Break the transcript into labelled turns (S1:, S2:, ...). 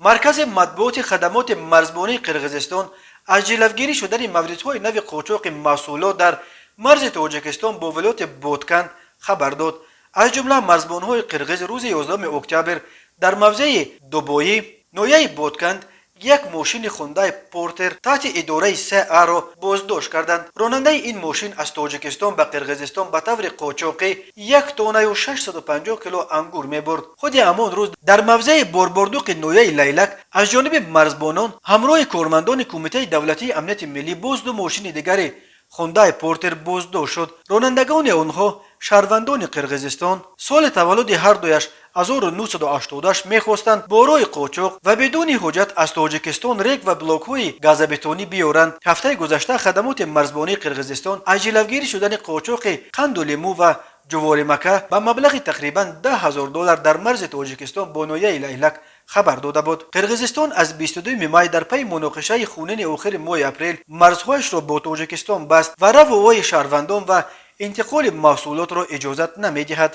S1: مرکز مطبوعات خدمات مرزبانی قرقیزستان از جلوگیری شدن موردهای نو قاچاق محصولات در مرز تاجیکستان با ولایت بادکند خبر داد. از جمله مرزبانهای قرقیز روز 11 اکتبر در موضع دوبایی نویه بادکند یک ماشین خونده پورتر تحت اداره 3 را بازداشت کردند. راننده این ماشین از تاجیکستان به قرقیزستان به طور قاچاقی 1 تن و 650 کیلو انگور میبرد. خود همان روز در موضع باربردوق نویه لیلک از جانب مرزبانان همراه کارمندان کمیته دولتی امنیت ملی باز 2 ماشین دیگری خونده پورتر بازداشت شد. رانندگان آنها شهروندان قرقیزستان سال تولد هر دویش 1988 میخواستند با راه قاچاق و بدون حجت از تاجیکستان ریگ و بلاک های گازبتونی بیارند. هفته گذشته خدمات مرزبانی قرقیزستان از جلوگیری شدن قاچاق قند و لیمو و جوار مکه به مبلغ تقریبا $10,000 در مرز تاجیکستان با نویه لیلک خبر داده بود. قرقیزستان از 22 می در پی مناقشه خونین آخر ماه اپریل مرزهایش را با تاجیکستان بست و رفع شهروندان و انتقال محصولات را اجازت نمیدهد.